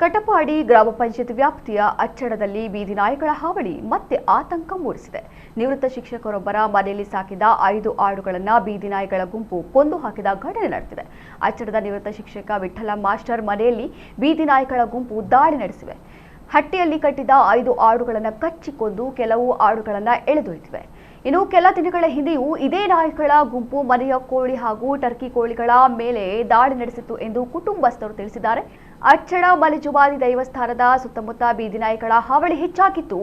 ಕಟಪಾಡಿ ಗ್ರಾಮ ಪಂಚಾಯತ್ ವ್ಯಾಪ್ತಿಯ ಅಚ್ಚಡದಲ್ಲಿ ಬೀದಿ ನಾಯಿಗಳ ಹಾವಳಿ ಮತ್ತೆ ಆತಂಕ ಮೂಡಿಸಿದೆ. ನಿವೃತ್ತ ಶಿಕ್ಷಕರೊಬ್ಬರ ಮನೆಯಲ್ಲಿ ಸಾಕಿದ 5 ಆಡುಗಳನ್ನು ಬೀದಿ ನಾಯಿಗಳ ಗುಂಪು ಕೊಂದು ಹಾಕಿದ ಘಟನೆ ನಡೆದಿದೆ. ಅಚ್ಚಡದ ನಿವೃತ್ತ ಶಿಕ್ಷಕ ವಿಠಲ ಮಾಸ್ಟರ್ ಮನೆಯಲ್ಲಿ ಬೀದಿ ನಾಯಿಗಳ ಗುಂಪು ದಾಳಿ ನಡೆಸಿವೆ. ಹಟ್ಟಿಯಲ್ಲಿ ಕಟ್ಟಿದ 5 ಆಡುಗಳನ್ನು ಕಚ್ಚಿಕೊಂಡು ಕೆಲವು ಆಡುಗಳನ್ನು ಎಳೆದೊಯ್ದಿವೆ. ಇನ್ನು ಕೆಲ ದಿನಗಳ ಹಿಂದೆಯೂ ಇದೇ ನಾಯಿಗಳ ಗುಂಪು ಮನೆಯ ಕೋಳಿ ಹಾಗೂ ಟರ್ಕಿ ಕೋಳಿಗಳ ಮೇಲೆ ದಾಳಿ ನಡೆಸಿತ್ತು ಎಂದು ಕುಟುಂಬಸ್ಥರು ತಿಳಿಸಿದ್ದಾರೆ. ಅಚ್ಚಡ ಮಲಿಜುಮಾರಿ ದೇವಸ್ಥಾನದ ಸುತ್ತಮುತ್ತ ಬೀದಿ ನಾಯಿಗಳ ಹಾವಳಿ ಹೆಚ್ಚಾಗಿದ್ದು,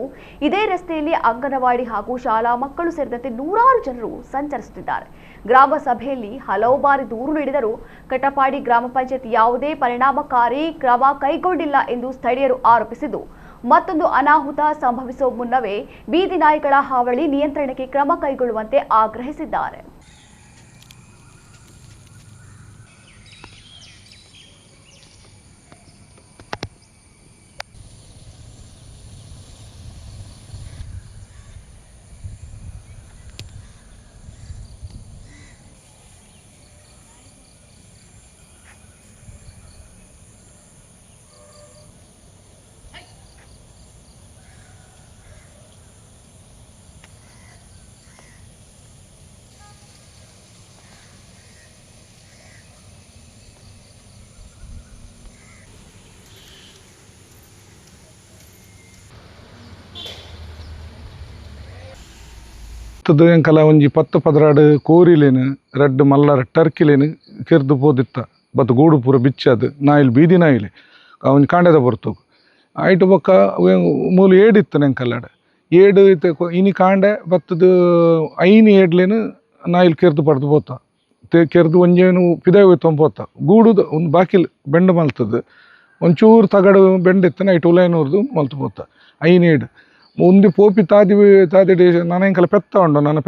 ಇದೇ ರಸ್ತೆಯಲ್ಲಿ ಅಂಗನವಾಡಿ ಹಾಗೂ ಶಾಲಾ ಮಕ್ಕಳು ಸೇರಿದಂತೆ ನೂರಾರು ಜನರು ಸಂಚರಿಸುತ್ತಿದ್ದಾರೆ. ಗ್ರಾಮ ಸಭೆಯಲ್ಲಿ ಹಲವು ಬಾರಿ ದೂರು ನೀಡಿದರೂ ಕಟಪಾಡಿ ಗ್ರಾಮ ಪಂಚಾಯತ್ ಯಾವುದೇ ಪರಿಣಾಮಕಾರಿ ಕ್ರಮ ಕೈಗೊಂಡಿಲ್ಲ ಎಂದು ಸ್ಥಳೀಯರು ಆರೋಪಿಸಿದ್ದು, ಮತ್ತೊಂದು ಅನಾಹುತ ಸಂಭವಿಸುವ ಮುನ್ನವೇ ಬೀದಿ ನಾಯಿಗಳ ಹಾವಳಿ ನಿಯಂತ್ರಣಕ್ಕೆ ಕ್ರಮ ಕೈಗೊಳ್ಳುವಂತೆ ಆಗ್ರಹಿಸಿದ್ದಾರೆ. ಎಂಕಲ ಒಂಜಿ 10-12 ಕೋರಿಲೇನು ರಡ್ಡ್ ಮಲ್ಲರ ಟರ್ಕಿಲೇನು ಕೆರ್ದು ಪೋದಿತ್ತ ಬತ್ತು ಗೂಡು ಪೂರ ಬಿಚ್ಚದು ನಾಯಿಲ್ ಬೀದಿ ನಾಯಿಲೆ ಅವನ್ ಕಾಂಡೆದ ಬರ್ತೋಗು ಆಯ್ತು ಬೊಕ್ಕ ಮೂಲು ಏಡಿತ್ತು ಎಂಕಲ್ಲಾಡ ಏಡು ಇತ್ತೆ ಇನಿ ಕಾಂಡೆ ಬತ್ತದು ಐನಿ ಏಡ್ಲೇನು ನಾಯಿಲ್ ಕೆರ್ದು ಪಡ್ದು ಪೋತ ಕೆರ್ದು ಒಂಜೇನು ಪಿದೆ ಹೋಯ್ತು ಪೋತ ಗೂಡುದು ಒಂದು ಬಾಕಿಲ್ ಬೆಂಡು ಮಲ್ತದ್ದು ಒಂಚೂರು ತಗಡು ಬೆಂಡಿತ್ತು ನೈಟ್ ಉಲೈನೂರ್ದು ಮಲ್ತು ಪೋತ ಐನಿ ಏಡು ಮುಂದೆ ಪೋಪಿ ತಾದಿ ನಾನು ಎಂಕಲ ಪೆತ್ತ ಉಂಡು ನನ್ನ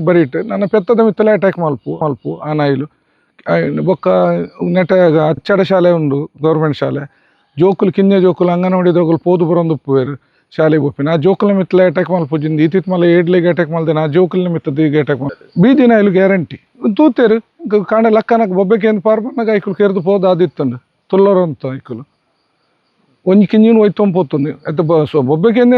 ಬರೀಟ್ ನನ್ನ ಪೆತ್ತದ ಮಿತ್ತಲೆ ಅಟ್ಯಾಕ್ ಮಲ್ಪು ಆ ನಾಯಿಲು ಬೊಕ್ಕ ನೆಟ ಅಚ್ಚಡ ಶಾಲೆ ಉಂಡು ಗೌರ್ಮೆಂಟ್ ಶಾಲೆ ಜೋಕುಲು ಕಿಂಜ ಜೋಕುಲು ಅಂಗನವಾಡಿ ದೋಕುಲು ಪೋದು ಬರೋಂದು ಉಪ್ಪುವೇರು ಶಾಲೆಗೆ ಒಪ್ಪಿನ ಆ ಜೋಕುಲ ಮಿತ್ತಲೆ ಅಟ್ಯಾಕ್ ಮಲ್ಪುಜಿಂದು ಈತಿತ್ ಮಲ್ಲ ಏಡ್ಲಿಗೆ ಅಟ್ಯಾಕ್ ಮಲ್ದೇನೆ ಆ ಜೋಕುಲಿನ ಮಿತ್ತದ ಈಗ ಅಟ್ಯಾಕ್ ಮಲ್ ಬೀದಿ ನಾಯಿಲು ಗ್ಯಾರಂಟಿ ತೂತೇರು ಕಾಂಡ ಲಕ್ಕನಕ್ಕೆ ಬೊಬ್ಬೆಕೇನು ಪಾರ್ಬನ್ನಾಗ ಐಕುಲು ಕೆರ್ದು ಪೋದು ಆದಿತ್ತಂಡು ತುಲ್ಲರು ಅಂತ ಐಕುಲು ಒಂಜಿ ಕಿಂಜಿನ ಒಯ್ತೊಂಪೋతుంది ಬೊಬ್ಬೆಕೇಂದ